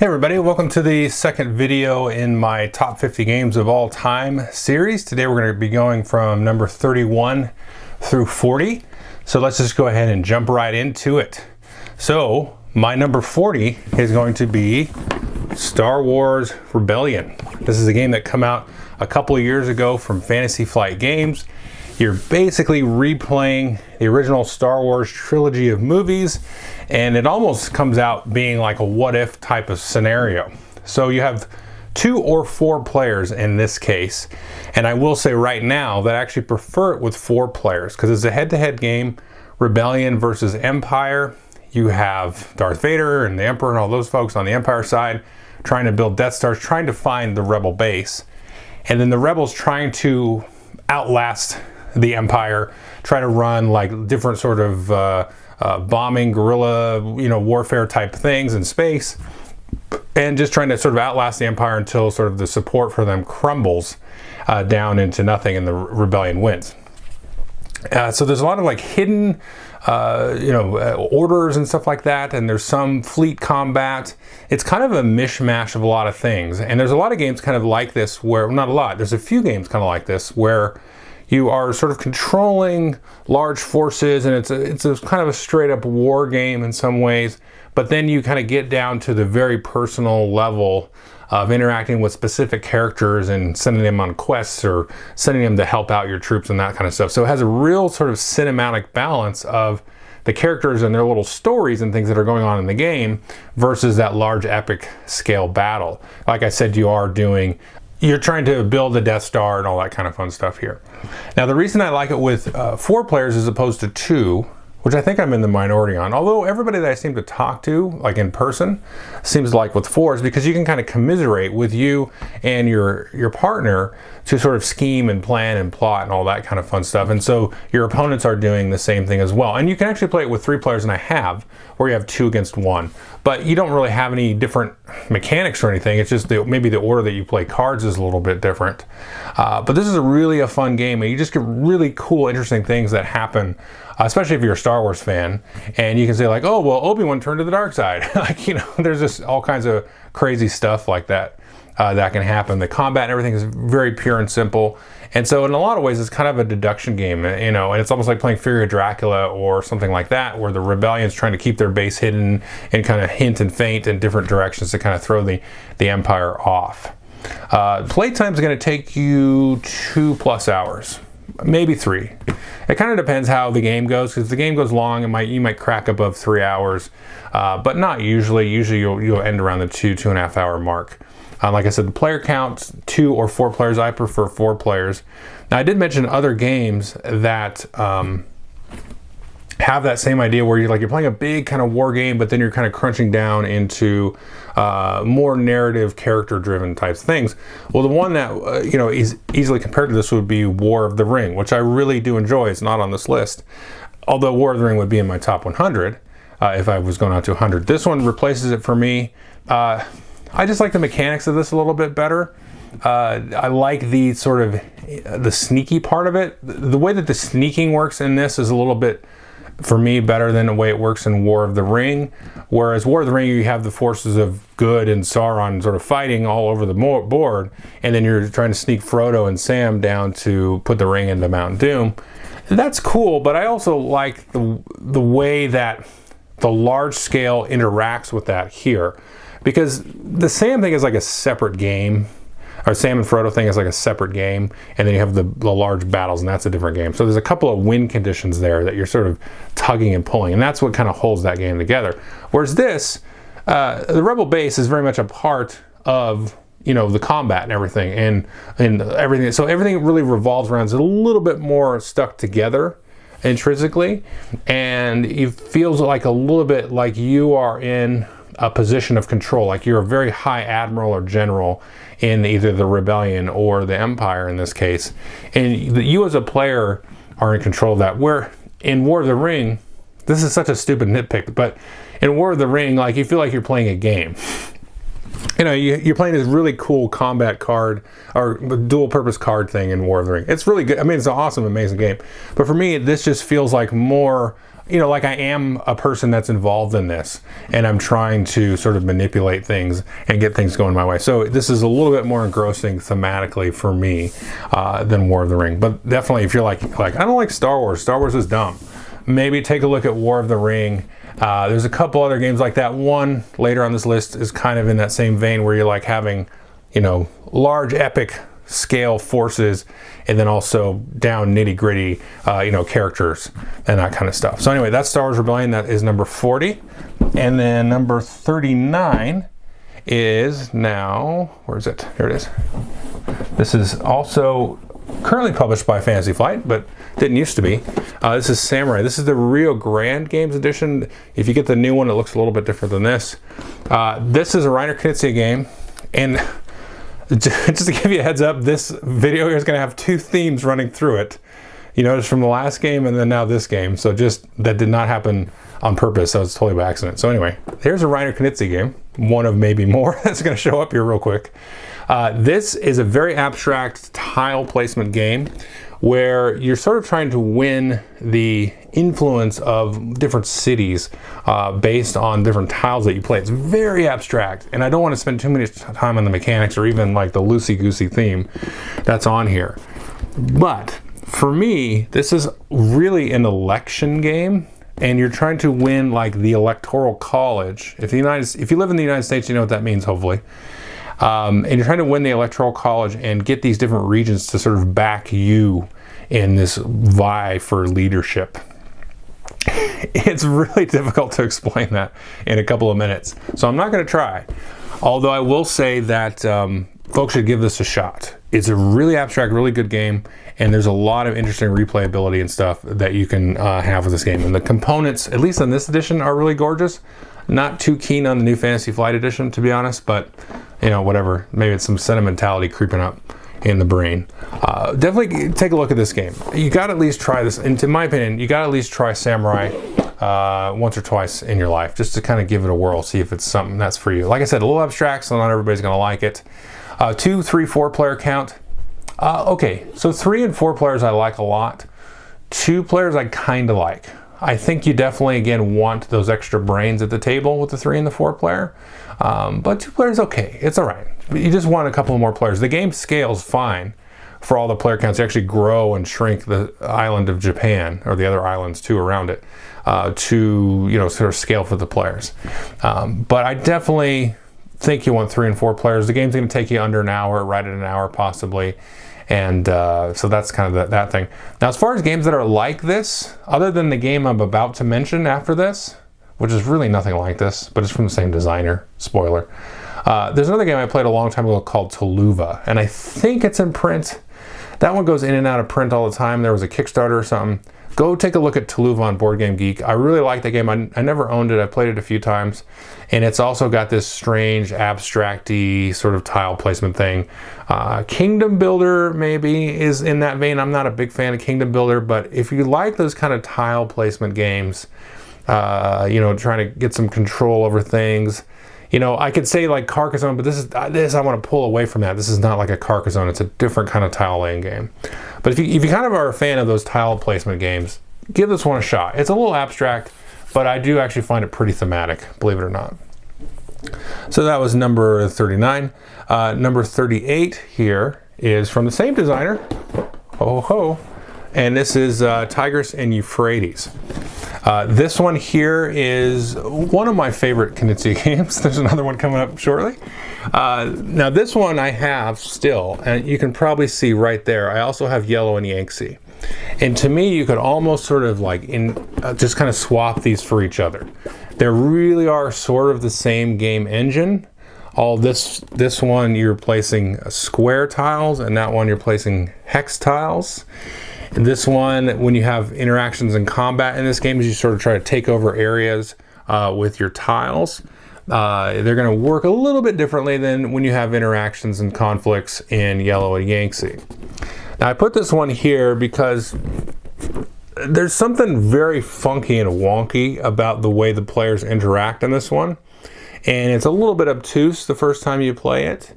Hey everybody, welcome to the second video in my top 50 games of all time series. Today we're going to be going from number 31 through 40. So let's just go ahead and jump right into it. So my number 40 is going to be Star Wars Rebellion. This is a game that came out a couple of years ago from Fantasy Flight Games. You're basically replaying the original Star Wars trilogy of movies, and it almost comes out being like a what-if type of scenario. So you have 2 or 4 players in this case, and I will say right now that I actually prefer it with 4 players because it's a head-to-head game, Rebellion versus Empire. You have Darth Vader and the Emperor and all those folks on the Empire side trying to build Death Stars, trying to find the Rebel base, and then the Rebels trying to outlast the Empire, try to run like different sort of bombing, guerrilla, warfare type things in space, and just trying to sort of outlast the Empire until sort of the support for them crumbles down into nothing and the rebellion wins. So there's a lot of like hidden orders and stuff like that, and there's some fleet combat. It's kind of a mishmash of a lot of things, and there's a lot of games kind of like this where, not a lot, there's a few games kind of like this where you are sort of controlling large forces, and it's a kind of a straight up war game in some ways, but then you kind of get down to the very personal level of interacting with specific characters and sending them on quests or sending them to help out your troops and that kind of stuff. So it has a real sort of cinematic balance of the characters and their little stories and things that are going on in the game versus that large epic scale battle. Like I said, you're trying to build the Death Star and all that kind of fun stuff here. Now, the reason I like it with 4 players as opposed to 2, which I think I'm in the minority on, although everybody that I seem to talk to, like in person, seems to like with 4 is because you can kind of commiserate with you and your partner to sort of scheme and plan and plot and all that kind of fun stuff. And so your opponents are doing the same thing as well. And you can actually play it with 3 players, and I have, where you have 2 against 1. But you don't really have any different mechanics or anything. It's just maybe the order that you play cards is a little bit different. But this is really a fun game, and you just get really cool, interesting things that happen, especially if you're a Star Wars fan. And you can say like, oh, well, Obi-Wan turned to the dark side. There's just all kinds of crazy stuff like that that can happen. The combat and everything is very pure and simple. And so in a lot of ways, it's kind of a deduction game, and it's almost like playing Fury of Dracula or something like that, where the rebellion's trying to keep their base hidden and kind of hint and feint in different directions to kind of throw the Empire off. Playtime is going to take you 2+ hours, maybe 3. It kind of depends how the game goes, because if the game goes long, you might crack above 3 hours, but not usually. Usually you'll end around the 2.5 hour mark. Like I said, the player count, 2 or 4 players. I prefer 4 players. Now, I did mention other games that have that same idea where you're playing a big kind of war game, but then you're kind of crunching down into more narrative, character-driven types things. Well, the one that is easily compared to this would be War of the Ring, which I really do enjoy. It's not on this list, although War of the Ring would be in my top 100 if I was going out to 100. This one replaces it for me. I just like the mechanics of this a little bit better. I like the sort of the sneaky part of it. The way that the sneaking works in this is a little bit, for me, better than the way it works in War of the Ring. Whereas War of the Ring, you have the forces of good and Sauron sort of fighting all over the board, and then you're trying to sneak Frodo and Sam down to put the ring into Mount Doom. That's cool, but I also like the way that the large scale interacts with that here. Because the Sam thing is like a separate game, or Sam and Frodo thing is like a separate game, and then you have the large battles, and that's a different game. So there's a couple of win conditions there that you're sort of tugging and pulling, and that's what kind of holds that game together. Whereas this, the Rebel base is very much a part of the combat and everything, and everything. So everything really revolves around, it's a little bit more stuck together intrinsically, and it feels like a little bit like you are in a position of control, like you're a very high admiral or general in either the rebellion or the Empire in this case, and you as a player are in control of that. Where in War of the Ring, this is such a stupid nitpick, but in War of the Ring, like, you feel like you're playing a game. You're playing this really cool combat card or dual purpose card thing in War of the Ring. It's really good. I mean, it's an awesome, amazing game. But for me, this just feels like more like I am a person that's involved in this, and I'm trying to sort of manipulate things and get things going my way. So this is a little bit more engrossing thematically for me than War of the Ring. But definitely, if you're like I don't like Star Wars. Star Wars is dumb. Maybe take a look at War of the Ring. There's a couple other games like that. One later on this list is kind of in that same vein where you're like having, large epic scale forces, and then also down nitty gritty, characters and that kind of stuff. So anyway, that's Star Wars Rebellion. That is number 40. And then number 39 is now, where is it? Here it is. This is also currently published by Fantasy Flight, but didn't used to be. This is Samurai. This is the Rio Grande Games edition. If you get the new one, it looks a little bit different than this. This is a Reiner Knizia game, and just to give you a heads up, this video here is going to have two themes running through it. You notice from the last game and then now this game. So just, that did not happen on purpose. That was totally by accident. So anyway, here's a Reiner Knizia game. One of maybe more that's going to show up here real quick. This is a very abstract tile placement game where you're sort of trying to win the influence of different cities based on different tiles that you play. It's very abstract, and I don't want to spend too much time on the mechanics or even like the loosey-goosey theme that's on here. But for me, this is really an election game, and you're trying to win like the Electoral College. If you live in the United States, you know what that means, hopefully. And you're trying to win the Electoral College and get these different regions to sort of back you in this vie for leadership. It's really difficult to explain that in a couple of minutes, so I'm not going to try. Although I will say that folks should give this a shot. It's a really abstract, really good game, and there's a lot of interesting replayability and stuff that you can have with this game. And the components, at least on this edition, are really gorgeous. Not too keen on the new Fantasy Flight edition, to be honest, but whatever. Maybe it's some sentimentality creeping up in the brain. Definitely take a look at this game. You got to at least try this, and to my opinion, you got to at least try Samurai once or twice in your life, just to kind of give it a whirl, see if it's something that's for you. Like I said, a little abstract, so not everybody's going to like it. 2, 3, 4 player count. Okay, so 3 and 4 players I like a lot. 2 players I kind of like. I think you definitely, again, want those extra brains at the table with the 3 and the 4 player. But 2 players, okay, it's all right. You just want a couple more players. The game scales fine for all the player counts. You actually grow and shrink the island of Japan, or the other islands too around it, to sort of scale for the players. But I definitely think you want 3 and 4 players. The game's going to take you under an hour, right at an hour possibly. And so that's kind of that thing. Now, as far as games that are like this, other than the game I'm about to mention after this, which is really nothing like this, but it's from the same designer, spoiler. There's another game I played a long time ago called Tuluva, and I think it's in print. That one goes in and out of print all the time. There was a Kickstarter or something. Go take a look at Tuluva on Board Game Geek. I really like that game. I never owned it. I played it a few times. And it's also got this strange, abstract-y sort of tile placement thing. Kingdom Builder maybe is in that vein. I'm not a big fan of Kingdom Builder, but if you like those kind of tile placement games, trying to get some control over things, I could say like Carcassonne, but this I want to pull away from that. This is not like a Carcassonne. It's a different kind of tile laying game. But if you kind of are a fan of those tile placement games, give this one a shot. It's a little abstract, but I do actually find it pretty thematic, believe it or not. So that was number 39. Number 38 here is from the same designer, ho ho ho, and this is Tigris and Euphrates. This one here is one of my favorite Knizia games. There's another one coming up shortly. Now this one I have still, and you can probably see right there, I also have Yellow and Yangtze. And to me, you could almost sort of like just kind of swap these for each other. They really are sort of the same game engine. All this one you're placing square tiles, and that one you're placing hex tiles. And this one, when you have interactions in combat in this game, is you sort of try to take over areas with your tiles. They're going to work a little bit differently than when you have interactions and conflicts in Yellow and Yangtze. Now I put this one here because there's something very funky and wonky about the way the players interact in this one. And it's a little bit obtuse the first time you play it.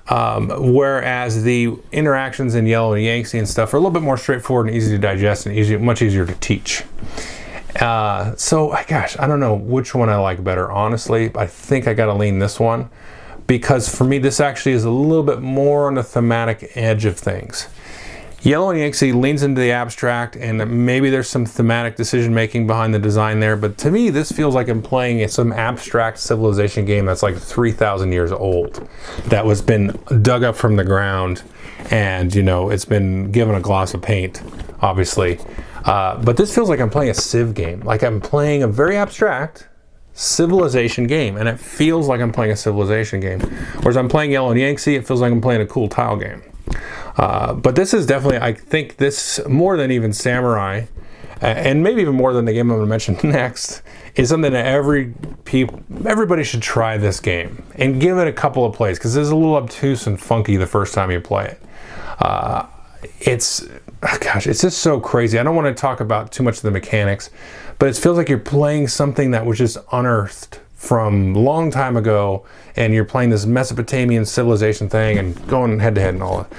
Whereas the interactions in Yellow and Yangtze and stuff are a little bit more straightforward and easy to digest and much easier to teach. So gosh, I don't know which one I like better, honestly. I think I gotta lean this one, because for me this actually is a little bit more on the thematic edge of things. Yellow and Yangtze leans into the abstract, and maybe there's some thematic decision making behind the design there, but to me this feels like I'm playing some abstract civilization game that's like 3,000 years old, that was been dug up from the ground, and it's been given a gloss of paint, obviously. But this feels like I'm playing a Civ game, like I'm playing a very abstract civilization game, and it feels like I'm playing a civilization game. Whereas I'm playing Yellow and Yangtze, it feels like I'm playing a cool tile game. But this is definitely, I think this, more than even Samurai, and maybe even more than the game I'm going to mention next, is something that everybody should try this game and give it a couple of plays, because it's a little obtuse and funky the first time you play it. It's just so crazy. I don't want to talk about too much of the mechanics, but it feels like you're playing something that was just unearthed from a long time ago, and you're playing this Mesopotamian civilization thing and going head to head and all that.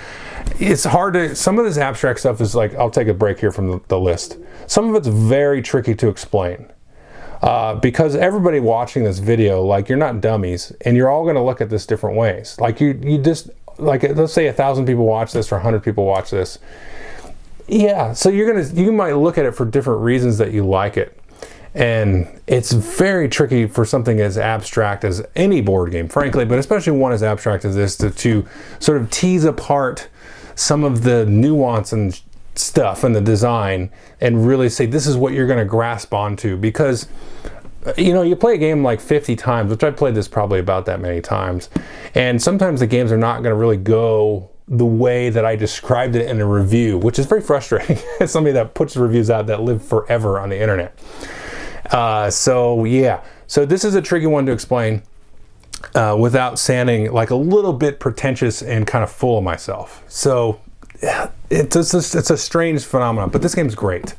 It's hard to, some of this abstract stuff is like, I'll take a break here from the list. Some of it's very tricky to explain. Because everybody watching this video, like, you're not dummies, and you're all going to look at this different ways. Like you just, like, let's say 1,000 people watch this or 100 people watch this. Yeah, so you might look at it for different reasons that you like it. And it's very tricky for something as abstract as any board game, frankly, but especially one as abstract as this, to sort of tease apart some of the nuance and stuff and the design and really say this is what you're going to grasp onto. Because you play a game like 50 times, which I played this probably about that many times, and sometimes the games are not going to really go the way that I described it in a review, which is very frustrating as somebody that puts reviews out that live forever on the internet. So this is a tricky one to explain without sounding like a little bit pretentious and kind of full of myself. So it's a strange phenomenon, but this game's great,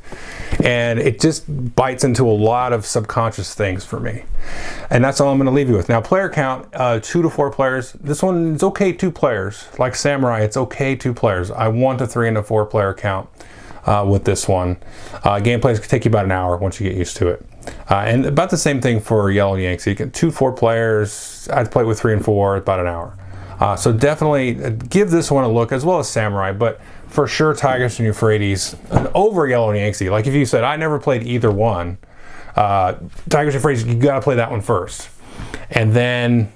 and it just bites into a lot of subconscious things for me, and that's all I'm going to leave you with. Now, player count, 2 to 4 players. This one is okay, 2 players. Like Samurai, it's okay, 2 players. I want a 3 and a 4 player count with this one. Gameplay can take you about an hour once you get used to it. And about the same thing for Yellow and Yangtze. You get 2 4 players. I'd play with 3 and 4, about an hour. So definitely give this one a look, as well as Samurai, but for sure Tigris and Euphrates over Yellow and Yangtze. Like if you said, I never played either one, Tigris and Euphrates, you got to play that one first. And then,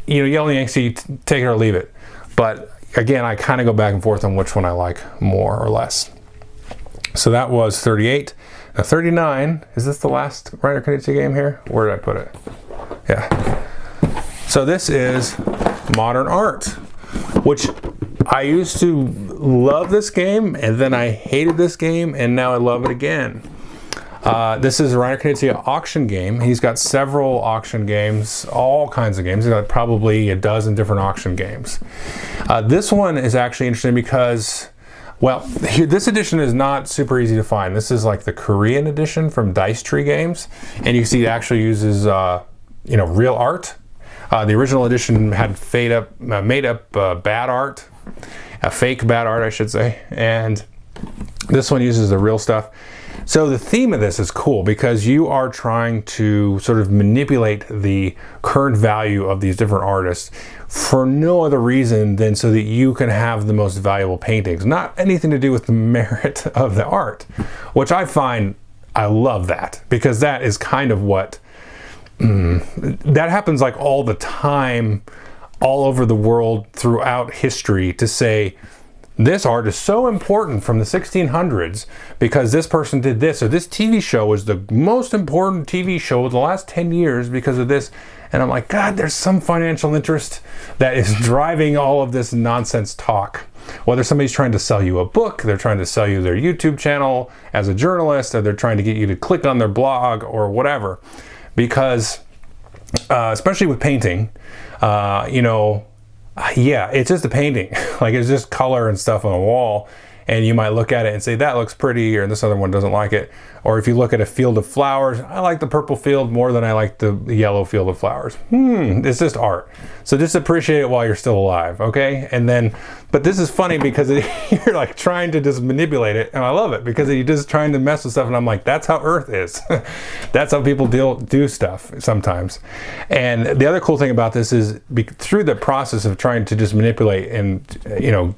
Yellow and Yangtze, take it or leave it. But again, I kind of go back and forth on which one I like more or less. So that was 38. Now 39, is this the last Reiner Knizia game here? Where did I put it? Yeah. So this is Modern Art, which I used to love this game, and then I hated this game, and now I love it again. This is a Reiner Knizia auction game. He's got several auction games, all kinds of games. He's got probably a dozen different auction games. This one is actually interesting because, well, this edition is not super easy to find. This is like the Korean edition from Dice Tree Games, and you see it actually uses real art. The original edition had made up bad art, fake bad art, I should say, and this one uses the real stuff. So the theme of this is cool because you are trying to sort of manipulate the current value of these different artists for no other reason than so that you can have the most valuable paintings. Not anything to do with the merit of the art, which I love that, because that is kind of what that happens like all the time, all over the world throughout history, to say this art is so important from the 1600s because this person did this, or this TV show is the most important TV show of the last 10 years because of this. And I'm like, God, there's some financial interest that is driving all of this nonsense talk. Whether somebody's trying to sell you a book, they're trying to sell you their YouTube channel as a journalist, or they're trying to get you to click on their blog or whatever. Because, especially with painting, it's just a painting. Like, it's just color and stuff on a wall. and you might look at it and say, that looks pretty, or this other one doesn't like it. Or if you look at a field of flowers, I like the purple field more than I like the yellow field of flowers. It's just art. So just appreciate it while you're still alive, okay? And then, but this is funny because you're like trying to just manipulate it, and I love it because you're just trying to mess with stuff, and I'm like, that's how Earth is. That's how people do stuff sometimes. And the other cool thing about this is through the process of trying to just manipulate and, you know,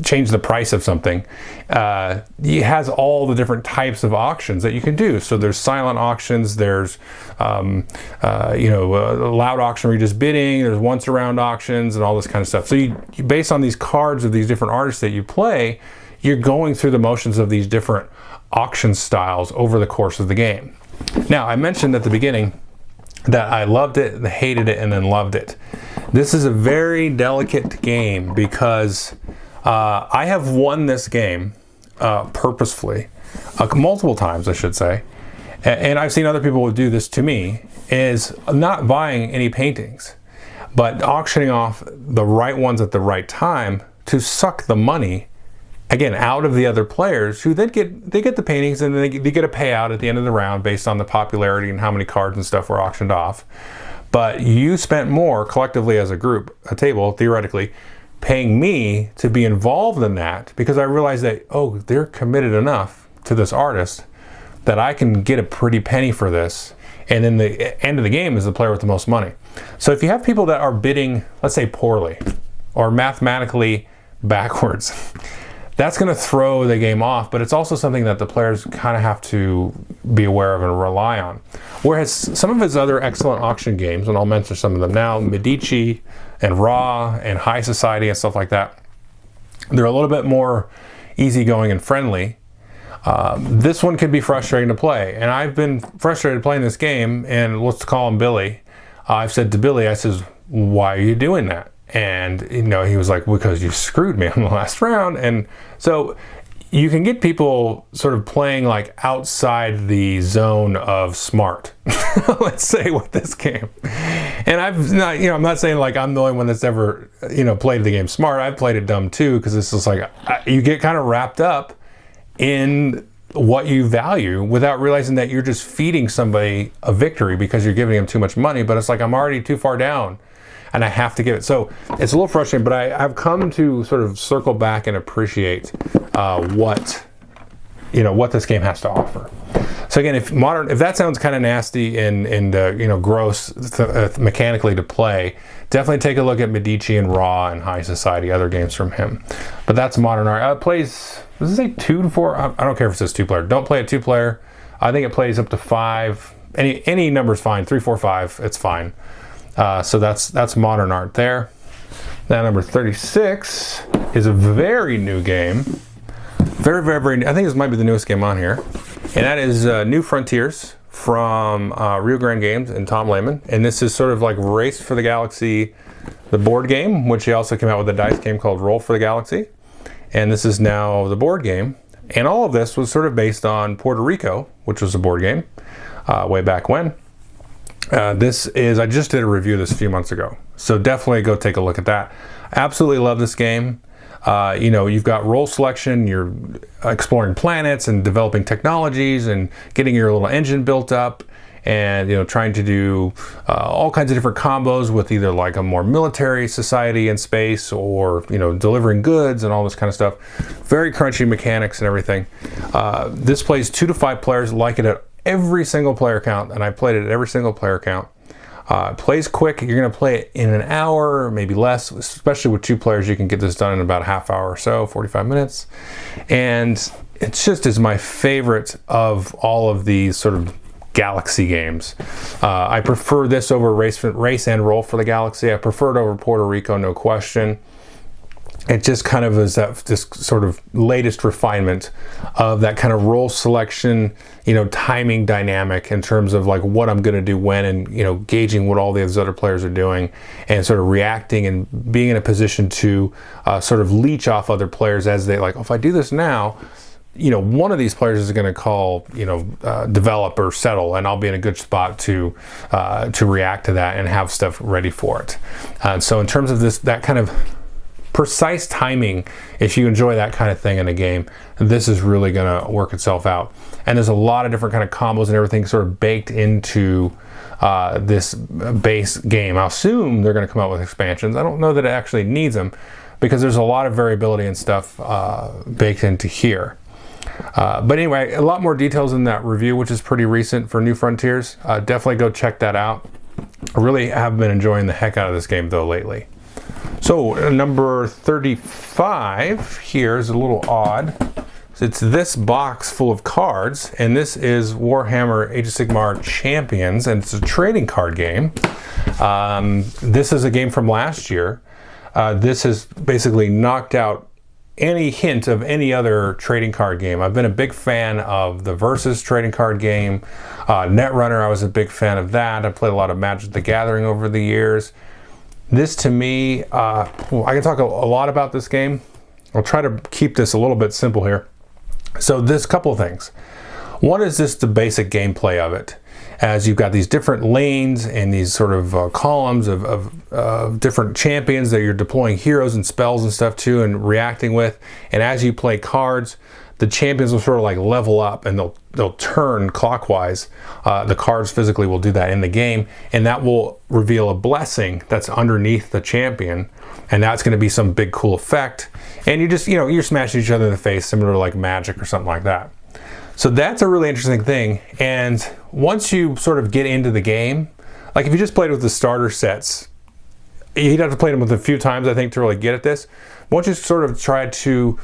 change the price of something, it has all the different types of auctions that you can do. So there's silent auctions, there's you know, loud auction where you're just bidding, there's once around auctions and all this kind of stuff. So you based on these cards of these different artists that you play, you're going through the motions of these different auction styles over the course of the game. Now, I mentioned at the beginning that I loved it, hated it, and then loved it. This is a very delicate game because I have won this game purposefully, multiple times I should say, and I've seen other people do this to me, is not buying any paintings, but auctioning off the right ones at the right time to suck the money, again, out of the other players, who then get the paintings, and then they get a payout at the end of the round based on the popularity and how many cards and stuff were auctioned off. But you spent more collectively as a group, a table, theoretically, paying me to be involved in that, because I realized that, oh, they're committed enough to this artist that I can get a pretty penny for this, and then the end of the game is the player with the most money. So if you have people that are bidding, let's say poorly, or mathematically backwards, that's going to throw the game off, but it's also something that the players kind of have to be aware of and rely on. Whereas some of his other excellent auction games, and I'll mention some of them now, Medici and Raw and High Society and stuff like that, they're a little bit more easygoing and friendly. This one can be frustrating to play, and I've been frustrated playing this game, and let's call him Billy. I've said to Billy, I says, why are you doing that? And, you know, he was like, because you screwed me on the last round. And so you can get people sort of playing like outside the zone of smart, let's say, with this game. And I've not, you know, I'm not saying like I'm the only one that's ever, you know, played the game smart. I've played it dumb too, because it's just like you get kind of wrapped up in what you value without realizing that you're just feeding somebody a victory because you're giving them too much money. But it's like, I'm already too far down and I have to give it. So it's a little frustrating, but I've come to sort of circle back and appreciate what this game has to offer. So again, if that sounds kind of nasty and you know, gross mechanically to play, definitely take a look at Medici and Raw and High Society, other games from him. But that's modern art. It plays, does it say 2 to 4? I don't care if it says 2-player. Don't play it 2-player. I think it plays up to 5. Any number is fine. 3, 4, 5. It's fine. So that's modern art there. Now number 36 is a very new game. Very, very, very new. I think this might be the newest game on here. And that is New Frontiers from Rio Grande Games and Tom Lehman. And this is sort of like Race for the Galaxy, the board game, which he also came out with a dice game called Roll for the Galaxy. And this is now the board game. And all of this was sort of based on Puerto Rico, which was a board game way back when. I just did a review of this a few months ago. So definitely go take a look at that. Absolutely love this game. You know, you've got role selection, you're exploring planets and developing technologies and getting your little engine built up, and, you know, trying to do all kinds of different combos with either like a more military society in space, or, you know, delivering goods and all this kind of stuff. Very crunchy mechanics and everything. This plays 2 to 5 players, like it at every single player count, and I played it at every single player count. It plays quick. You're going to play it in an hour, maybe less, especially with 2 players. You can get this done in about a half hour or so, 45 minutes. And it just is my favorite of all of these sort of Galaxy games. I prefer this over Race and Roll for the Galaxy. I prefer it over Puerto Rico, no question. It just kind of is this sort of latest refinement of that kind of role selection, you know, timing dynamic in terms of like what I'm going to do when, and, you know, gauging what all these other players are doing and sort of reacting and being in a position to sort of leech off other players as they like, oh, if I do this now, you know, one of these players is going to call, you know, develop or settle, and I'll be in a good spot to react to that and have stuff ready for it. So in terms of that kind of precise timing, if you enjoy that kind of thing in a game, this is really going to work itself out. And there's a lot of different kind of combos and everything sort of baked into this base game. I assume they're going to come out with expansions. I don't know that it actually needs them, because there's a lot of variability and stuff baked into here. But anyway, a lot more details in that review, which is pretty recent for New Frontiers. Definitely go check that out. I really have been enjoying the heck out of this game though lately. So number 35 here is a little odd. It's this box full of cards, and this is Warhammer Age of Sigmar Champions, and it's a trading card game. This is a game from last year. This has basically knocked out any hint of any other trading card game. I've been a big fan of the Versus trading card game. Netrunner, I was a big fan of that. I played a lot of Magic the Gathering over the years. This to me, I can talk a lot about this game. I'll try to keep this a little bit simple here. So there's a couple of things. One is just the basic gameplay of it, as you've got these different lanes and these sort of columns of different champions that you're deploying heroes and spells and stuff to and reacting with. And as you play cards, the champions will sort of like level up, and they'll turn clockwise. The cards physically will do that in the game, and that will reveal a blessing that's underneath the champion, and that's going to be some big cool effect. And you just, you're smashing each other in the face, similar to like Magic or something like that. So that's a really interesting thing. And once you sort of get into the game, like if you just played with the starter sets, you'd have to play them with a few times, I think, to really get at this. Once you sort of try to,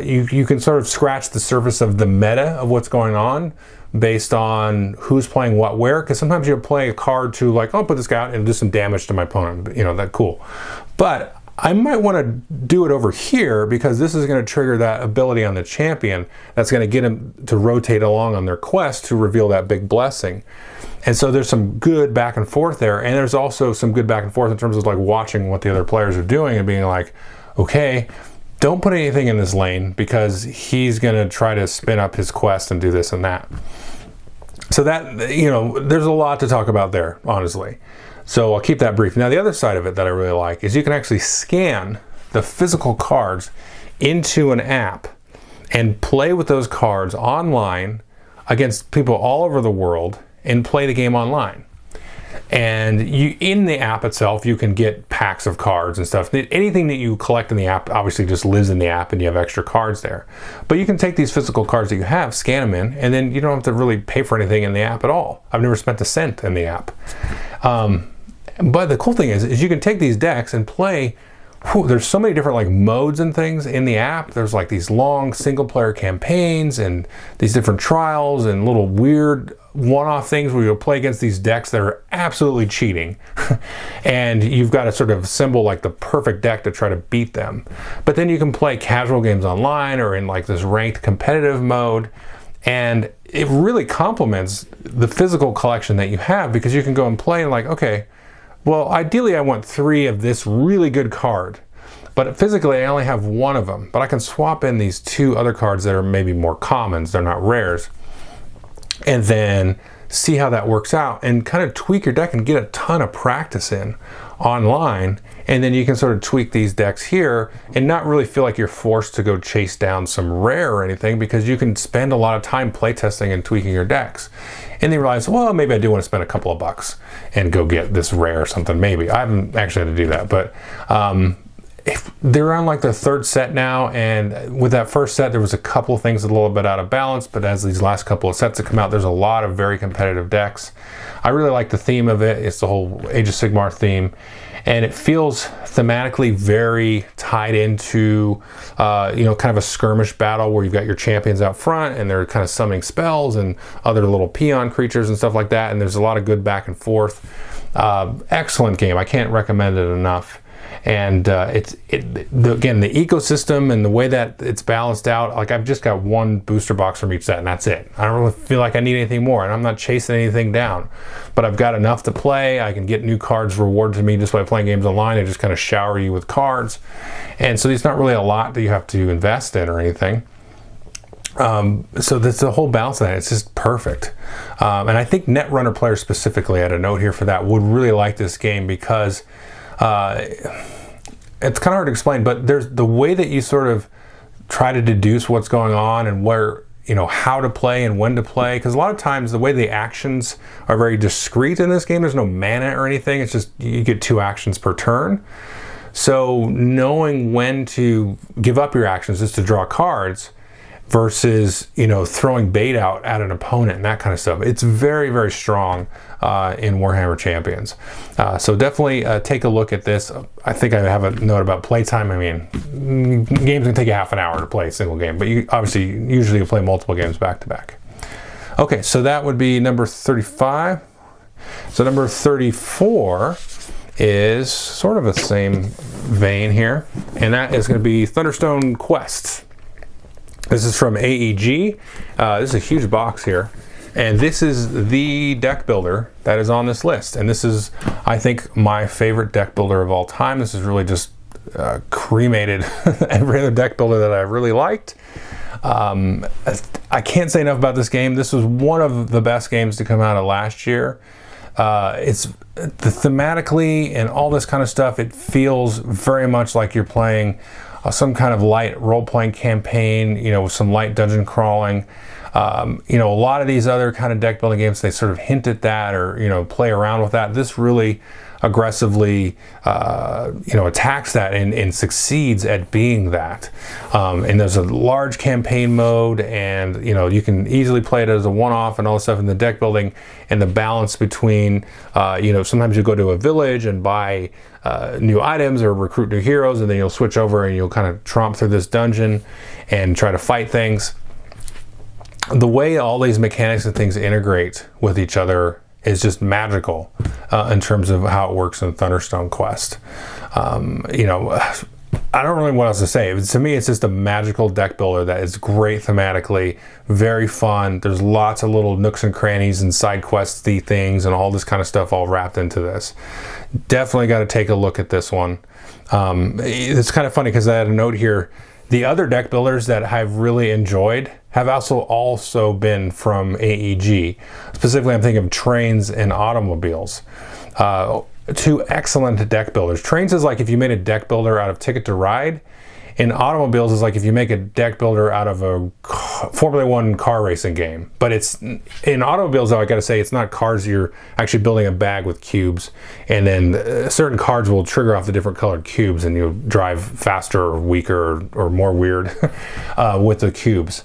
you can sort of scratch the surface of the meta of what's going on based on who's playing what where, because sometimes you're playing a card to like, oh, put this guy out and do some damage to my opponent, that cool. But I might want to do it over here, because this is going to trigger that ability on the champion that's going to get them to rotate along on their quest to reveal that big blessing. And so there's some good back and forth there, and there's also some good back and forth in terms of like watching what the other players are doing and being like, okay, don't put anything in this lane because he's going to try to spin up his quest and do this and that. So that, there's a lot to talk about there, honestly. So I'll keep that brief. Now, the other side of it that I really like is you can actually scan the physical cards into an app and play with those cards online against people all over the world and play the game online. And in the app itself, you can get packs of cards and stuff. Anything that you collect in the app obviously just lives in the app, and you have extra cards there. But you can take these physical cards that you have, scan them in, and then you don't have to really pay for anything in the app at all. I've never spent a cent in the app. But the cool thing is you can take these decks and play. There's so many different like modes and things in the app. There's like these long single player campaigns and these different trials and little weird one-off things where you'll play against these decks that are absolutely cheating. And you've got to sort of assemble like the perfect deck to try to beat them. But then you can play casual games online or in like this ranked competitive mode. And it really complements the physical collection that you have, because you can go and play and like, okay, well, ideally I want 3 of this really good card, but physically I only have 1 of them, but I can swap in these 2 other cards that are maybe more commons, they're not rares, and then see how that works out and kind of tweak your deck and get a ton of practice in online. And then you can sort of tweak these decks here and not really feel like you're forced to go chase down some rare or anything, because you can spend a lot of time playtesting and tweaking your decks. And they realize, well, maybe I do want to spend a couple of bucks and go get this rare or something. Maybe I haven't actually had to do that, but they're on like the 3rd set now, and with that first set there was a couple of things a little bit out of balance, but as these last couple of sets have come out, there's a lot of very competitive decks. I really like the theme of it. It's the whole Age of Sigmar theme, and it feels thematically very tied into kind of a skirmish battle where you've got your champions out front and they're kind of summoning spells and other little peon creatures and stuff like that, and there's a lot of good back and forth. Excellent game. I can't recommend it enough. And again, the ecosystem and the way that it's balanced out, like I've just got 1 booster box from each set and that's it. I don't really feel like I need anything more, and I'm not chasing anything down, but I've got enough to play. I can get new cards rewarded to me just by playing games online. They just kind of shower you with cards, and so there's not really a lot that you have to invest in or anything. So that's the whole balance of that. It's just perfect. And I think Netrunner players specifically, I had a note here for that, would really like this game, because it's kind of hard to explain, but there's the way that you sort of try to deduce what's going on and where, how to play and when to play. Because a lot of times the way the actions are very discrete in this game, there's no mana or anything. It's just you get 2 actions per turn. So knowing when to give up your actions just to draw cards versus, throwing bait out at an opponent and that kind of stuff. It's very, very strong in Warhammer Champions. So definitely take a look at this. I think I have a note about playtime. I mean, games can take you half an hour to play a single game, but you usually play multiple games back to back. Okay, so that would be number 35. So number 34 is sort of the same vein here, and that is going to be Thunderstone Quest. This is from AEG. This is a huge box here. And this is the deck builder that is on this list. And this is, I think, my favorite deck builder of all time. This is really just cremated every other deck builder that I really liked. I can't say enough about this game. This was one of the best games to come out of last year. It's thematically and all this kind of stuff. It feels very much like you're playing some kind of light role-playing campaign, with some light dungeon crawling. A lot of these other kind of deck building games, they sort of hint at that or, play around with that. This really aggressively, attacks that and succeeds at being that. And there's a large campaign mode, and, you can easily play it as a one-off and all this stuff in the deck building, and the balance between, sometimes you go to a village and buy new items or recruit new heroes, and then you'll switch over and you'll kind of tromp through this dungeon and try to fight things. The way all these mechanics and things integrate with each other is just magical in terms of how it works in Thunderstone Quest. I don't really know what else to say. To me, it's just a magical deck builder that is great thematically, very fun. There's lots of little nooks and crannies and side questy things and all this kind of stuff all wrapped into this. Definitely got to take a look at this one. It's kind of funny because I had a note here. The other deck builders that I've really enjoyed have also been from AEG. Specifically, I'm thinking of Trains and Automobiles. 2 excellent deck builders. Trains is like if you made a deck builder out of Ticket to Ride, and Automobiles is like if you make a deck builder out of a Formula 1 car racing game. But it's in Automobiles, though, I gotta say, it's not cars. You're actually building a bag with cubes, and then certain cards will trigger off the different colored cubes, and you'll drive faster or weaker or more weird with the cubes.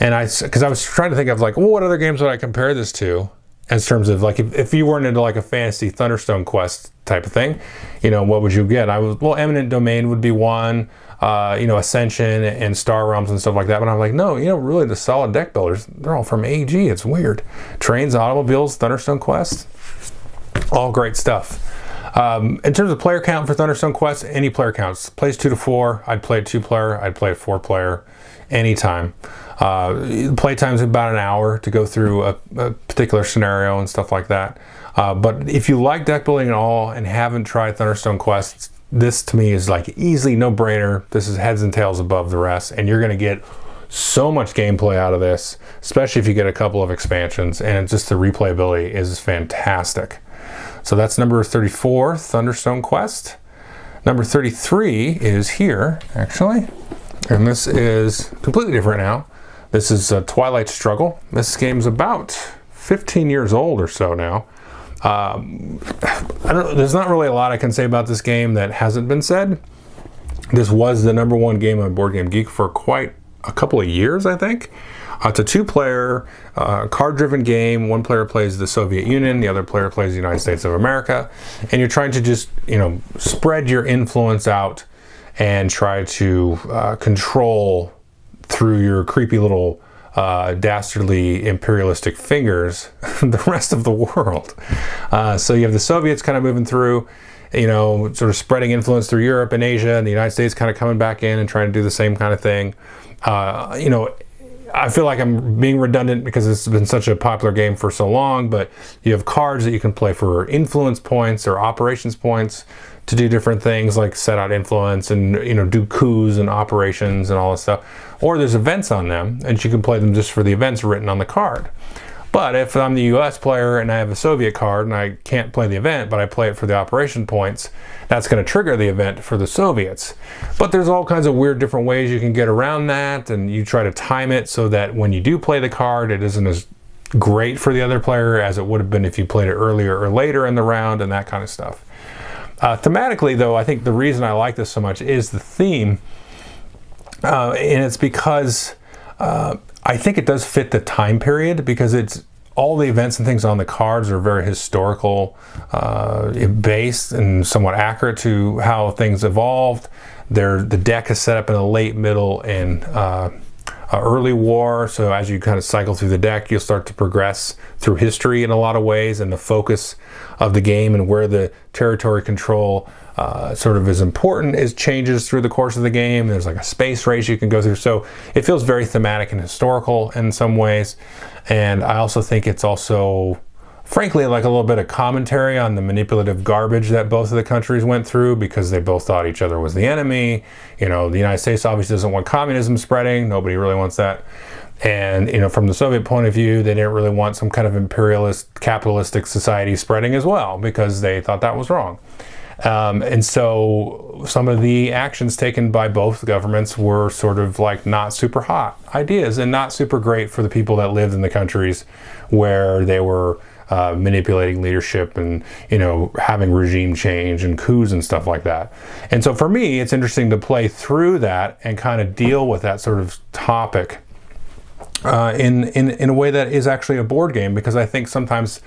And because I was trying to think of what other games would I compare this to? In terms of if you weren't into a fantasy Thunderstone Quest type of thing, what would you get? Eminent Domain would be one, Ascension and Star Realms and stuff like that. But I'm like, no, really the solid deck builders, they're all from AEG. It's weird. Trains, Automobiles, Thunderstone Quest, all great stuff. In terms of player count for Thunderstone Quest, any player counts. Plays 2 to 4. I'd play a 2-player. I'd play a 4-player anytime. Playtime's about an hour to go through a particular scenario and stuff like that. But if you like deck building at all and haven't tried Thunderstone Quest, this to me is easily no-brainer. This is heads and tails above the rest, and you're going to get so much gameplay out of this, especially if you get a couple of expansions, and just the replayability is fantastic. So that's number 34, Thunderstone Quest. Number 33 is here, actually, and this is completely different now. This is Twilight Struggle. This game's about 15 years old or so now. There's not really a lot I can say about this game that hasn't been said. This was the number 1 game on Board Game Geek for quite a couple of years, I think. It's a 2-player, card-driven game. One player plays the Soviet Union, the other player plays the United States of America, and you're trying to just, spread your influence out and try to control through your creepy little dastardly imperialistic fingers the rest of the world. So you have the Soviets kind of moving through, sort of spreading influence through Europe and Asia, and the United States kind of coming back in and trying to do the same kind of thing. I feel like I'm being redundant because it's been such a popular game for so long, but you have cards that you can play for influence points or operations points to do different things like set out influence and do coups and operations and all this stuff. Or there's events on them, and you can play them just for the events written on the card. But if I'm the US player and I have a Soviet card and I can't play the event, but I play it for the operation points, that's going to trigger the event for the Soviets. But there's all kinds of weird different ways you can get around that, and you try to time it so that when you do play the card, it isn't as great for the other player as it would have been if you played it earlier or later in the round, and that kind of stuff. Thematically, though, I think the reason I like this so much is the theme, and it's because I think it does fit the time period, because it's all the events and things on the cards are very historical based and somewhat accurate to how things evolved. The deck is set up in a late, middle, and early war, so as you kind of cycle through the deck, you'll start to progress through history in a lot of ways, and the focus of the game and where the territory control sort of is important is changes through the course of the game. There's like a space race you can go through, so it feels very thematic and historical in some ways. And I also think it's also, frankly, like a little bit of commentary on the manipulative garbage that both of the countries went through, because they both thought each other was the enemy. You know, the United States obviously doesn't want communism spreading. Nobody really wants that. And, you know, from the Soviet point of view, they didn't really want some kind of imperialist, capitalistic society spreading as well, because they thought that was wrong. And so some of the actions taken by both governments were sort of like not super hot ideas, and not super great for the people that lived in the countries where they were manipulating leadership and, you know, having regime change and coups and stuff like that. And so for me, it's interesting to play through that and kind of deal with that sort of topic in a way that is actually a board game, because I think sometimes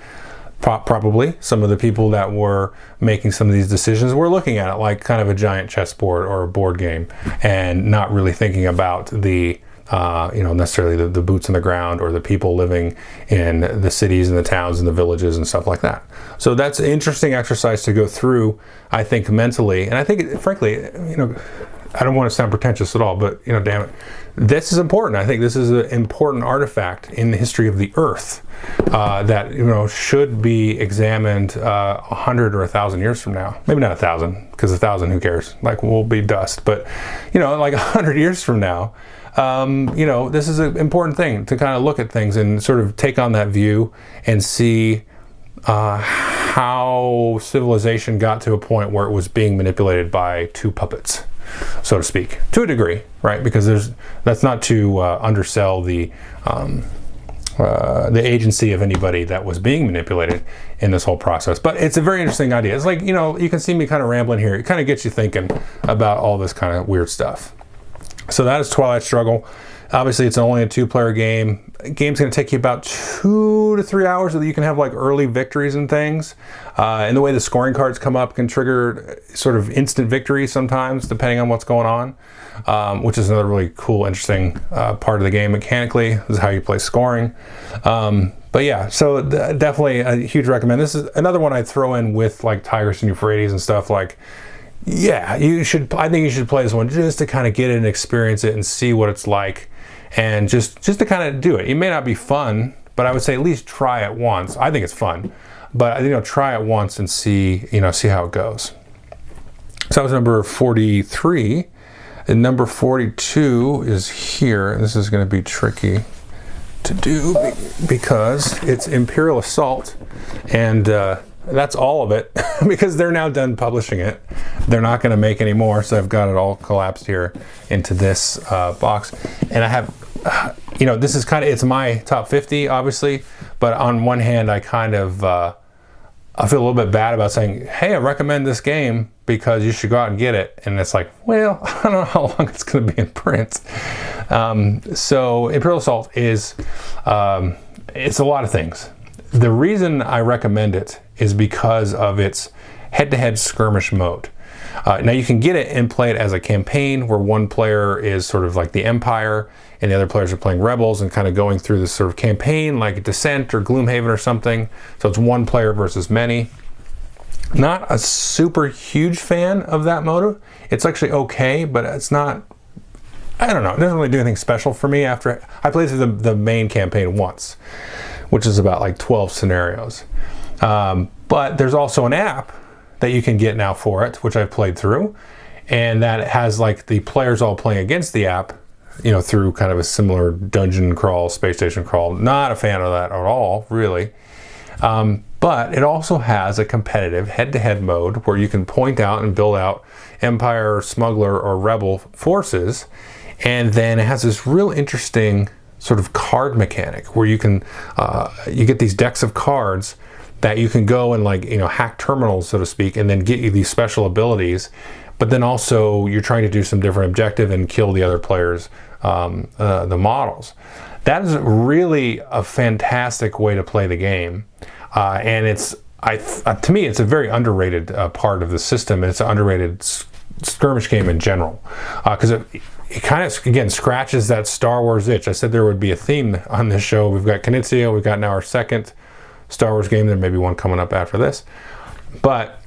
probably some of the people that were making some of these decisions were looking at it like kind of a giant chessboard or a board game, and not really thinking about the necessarily the boots on the ground or the people living in the cities and the towns and the villages and stuff like that. So that's an interesting exercise to go through, I think, mentally. And I think, frankly, you know, I don't want to sound pretentious at all, but, you know, damn it, this is important. I think this is an important artifact in the history of the Earth that, you know, should be examined 100 or 1,000 years from now. Maybe not 1,000, because 1,000, who cares? Like, we'll be dust. But, you know, like 100 years from now, you know, this is an important thing to kind of look at things and sort of take on that view and see how civilization got to a point where it was being manipulated by two puppets, so to speak, to a degree, right? Because that's not to undersell the agency of anybody that was being manipulated in this whole process. But it's a very interesting idea. It's like, you know, you can see me kind of rambling here. It kind of gets you thinking about all this kind of weird stuff. So that is Twilight Struggle. Obviously, it's only a 2-player game. The game's going to take you about 2 to 3 hours so that you can have like early victories and things. And the way the scoring cards come up can trigger sort of instant victory sometimes, depending on what's going on, which is another really cool, interesting part of the game mechanically. This is how you play scoring. But yeah, so definitely a huge recommend. This is another one I'd throw in with like Tigris and Euphrates and stuff. Like, yeah, you should. I think you should play this one just to kind of get it and experience it and see what it's like, and just to kind of do it. It may not be fun, but I would say at least try it once. I think it's fun, but, you know, try it once and see how it goes. So that was number 43, and number 42 is here. This is going to be tricky to do because it's Imperial Assault, and that's all of it because they're now done publishing it. They're not going to make any more, so I've got it all collapsed here into this box. And I have, you know, this is kind of, it's my top 50, obviously, but on one hand, I kind of, I feel a little bit bad about saying, hey, I recommend this game because you should go out and get it. And it's like, well, I don't know how long it's going to be in print. So Imperial Assault is, it's a lot of things. The reason I recommend it is because of its head-to-head skirmish mode. Now you can get it and play it as a campaign where one player is sort of like the Empire and the other players are playing rebels and kind of going through this sort of campaign like Descent or Gloomhaven or something. So it's one player versus many. Not a super huge fan of that mode. It's actually okay, but it's not, I don't know, it doesn't really do anything special for me after I played through the main campaign once, which is about like 12 scenarios. But there's also an app that you can get now for it, which I've played through, and that has like the players all playing against the app through kind of a similar dungeon crawl, space station crawl. Not a fan of that at all, really. But it also has a competitive head-to-head mode where you can point out and build out Empire, Smuggler, or Rebel forces. And then it has this real interesting sort of card mechanic where you can, you get these decks of cards that you can go and hack terminals, so to speak, and then get you these special abilities. But then also you're trying to do some different objective and kill the other players, the models. That is really a fantastic way to play the game. And to me, it's a very underrated part of the system, and it's an underrated skirmish game in general, because it kind of, again, scratches that Star Wars itch. I said there would be a theme on this show. We've got Knizia, we've got now our second Star Wars game, there may be one coming up after this. But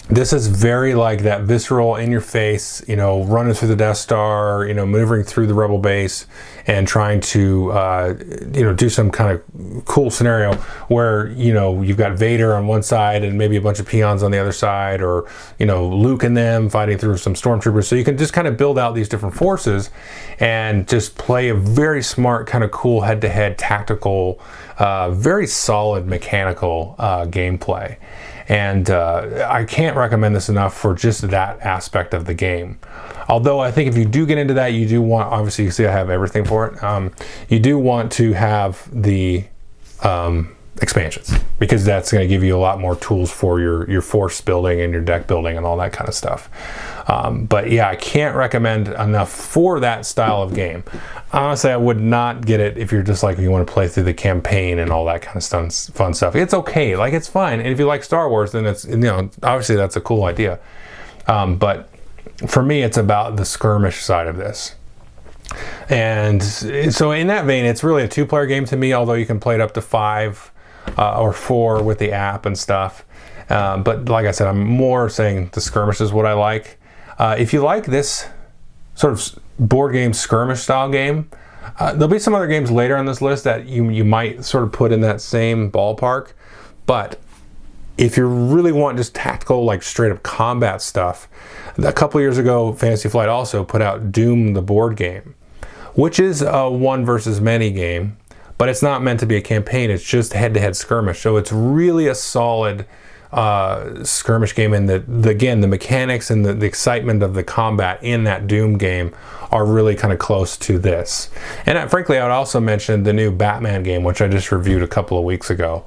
this is very like that visceral, in your face, running through the Death Star, maneuvering through the Rebel base and trying to, do some kind of cool scenario where, you've got Vader on one side and maybe a bunch of peons on the other side, or, Luke and them fighting through some stormtroopers. So you can just kind of build out these different forces and just play a very smart, kind of cool head-to-head tactical, very solid mechanical gameplay. And I can't recommend this enough for just that aspect of the game. Although I think if you do get into that, you do want, obviously you see I have everything for it, you do want to have the expansions, because that's going to give you a lot more tools for your force building and your deck building and all that kind of stuff. But yeah, I can't recommend enough for that style of game. Honestly, I would not get it if you're just like, you want to play through the campaign and all that kind of fun stuff. It's okay, it's fine. And if you like Star Wars, then it's, obviously that's a cool idea. But for me, it's about the skirmish side of this. And so in that vein, it's really a 2-player game to me, although you can play it up to 5 or 4 with the app and stuff. But like I said, I'm more saying the skirmish is what I like. If you like this sort of board game skirmish style game, there'll be some other games later on this list that you might sort of put in that same ballpark. But if you really want just tactical, straight up combat stuff, a couple years ago, Fantasy Flight also put out Doom, the board game, which is a one versus many game, but it's not meant to be a campaign. It's just head-to-head skirmish. So it's really a solid skirmish game, and the mechanics and the excitement of the combat in that Doom game are really kind of close to this. And frankly, I would also mention the new Batman game, which I just reviewed a couple of weeks ago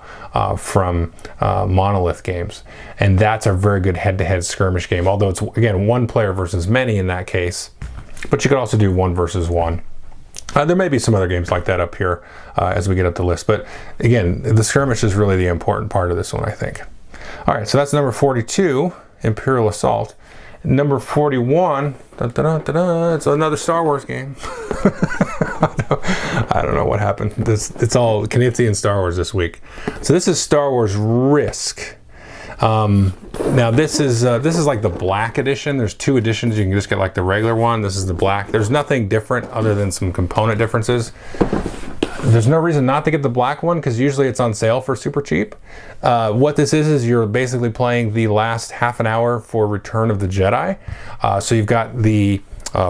from Monolith Games, and that's a very good head-to-head skirmish game, although it's, again, 1 player versus many in that case, but you could also do 1 versus 1. There may be some other games like that up here as we get up the list, but again, the skirmish is really the important part of this one, I think. All right, so that's number 42, Imperial Assault. Number 41, it's another Star Wars game. I don't know what happened. It's all Knizia and Star Wars this week. So this is Star Wars Risk. Now this is like the black edition. There's 2 editions. You can just get the regular one. This is the black. There's nothing different other than some component differences. There's no reason not to get the black one, because usually it's on sale for super cheap. What this is you're basically playing the last half an hour for Return of the Jedi. So you've got the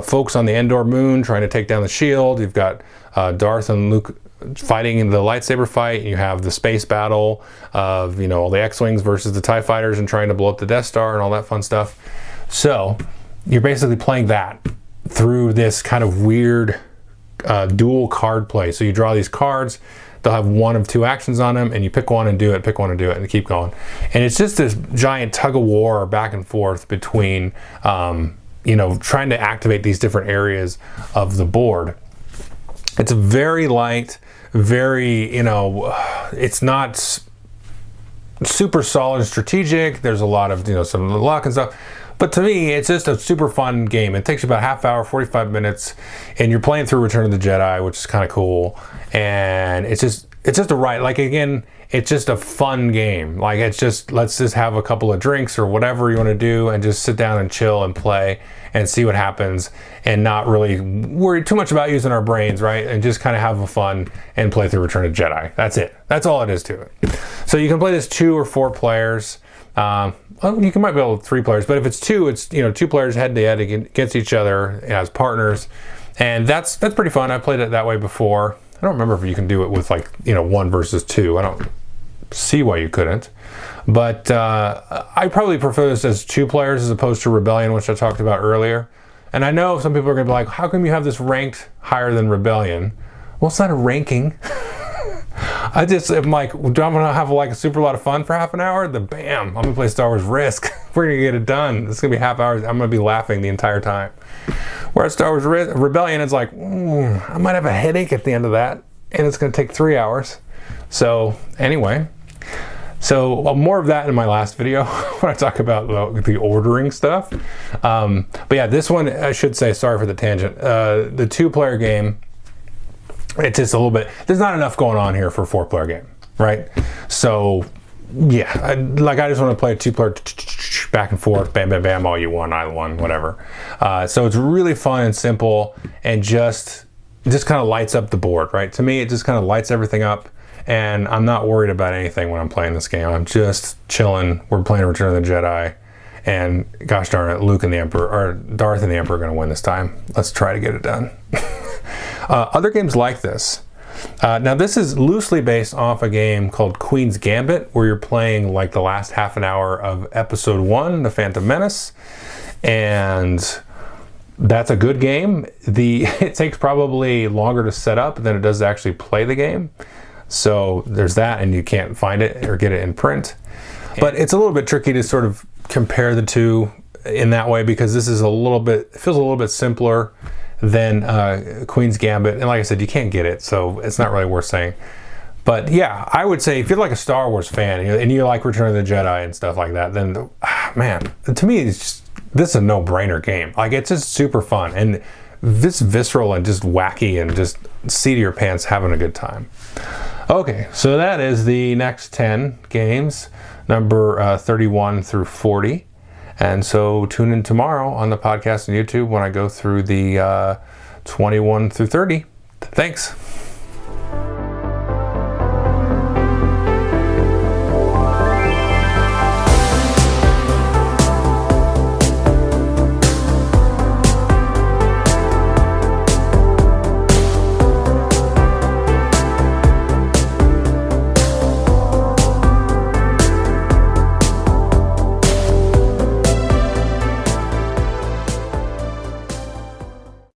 folks on the Endor moon trying to take down the shield. You've got Darth and Luke fighting in the lightsaber fight. You have the space battle of all the X-Wings versus the TIE fighters and trying to blow up the Death Star and all that fun stuff. So you're basically playing that through this kind of weird dual card play. So you draw these cards, they'll have 1 of 2 actions on them, and you pick one and do it, and keep going. And it's just this giant tug of war back and forth between trying to activate these different areas of the board. It's very light, very, it's not super solid and strategic. There's a lot of, some luck and stuff. But to me, it's just a super fun game. It takes you about half hour, 45 minutes, and you're playing through Return of the Jedi, which is kind of cool. And it's just a right, again, it's just a fun game. It's just, let's just have a couple of drinks or whatever you want to do and just sit down and chill and play and see what happens, and not really worry too much about using our brains, right? And just kind of have a fun and play through Return of the Jedi. That's it. That's all it is to it. So you can play this 2 or 4 players. Well, you might be able to 3 players, but if it's 2, it's 2 players head to head against each other as partners, And that's pretty fun. I played it that way before. I don't remember if you can do it with, like, 1 versus 2. I don't see why you couldn't. But I probably prefer this as 2 players as opposed to Rebellion, which I talked about earlier. And I know some people are going to be like, how come you have this ranked higher than Rebellion? Well, it's not a ranking. I'm like, do I want to have like a super lot of fun for half an hour? Then bam, I'm going to play Star Wars Risk. We're going to get it done. It's going to be half hours. I'm going to be laughing the entire time. Whereas Star Wars Rebellion is like, I might have a headache at the end of that. And it's going to take 3 hours. So anyway, more of that in my last video when I talk about the ordering stuff. But yeah, this one, I should say, sorry for the tangent. The 2-player game, it's just a little bit, there's not enough going on here for a 4-player game, right? So yeah, I just want to play a 2-player back and forth, bam, bam, bam, all you won, I won, whatever. So it's really fun and simple, and just kind of lights up the board, right? To me, it just kind of lights everything up, and I'm not worried about anything when I'm playing this game. I'm just chilling. We're playing Return of the Jedi, and gosh darn it, Luke and the Emperor, or Darth and the Emperor are going to win this time. Let's try to get it done. Other games like this. Now this is loosely based off a game called Queen's Gambit, where you're playing like the last half an hour of episode 1, The Phantom Menace. And that's a good game. It takes probably longer to set up than it does to actually play the game. So there's that, and you can't find it or get it in print. But it's a little bit tricky to sort of compare the two in that way, because this is it feels a little bit simpler than Queen's Gambit. And like I said, you can't get it, so it's not really worth saying. But yeah, I would say if you're like a Star Wars fan and you like Return of the Jedi and stuff like that, then man, to me, this is a no-brainer game. Like, it's just super fun and this visceral and just wacky and just seat of your pants having a good time. Okay, so that is the next 10 games, number 31 through 40. And so tune in tomorrow on the podcast and YouTube when I go through the 21 through 30. Thanks.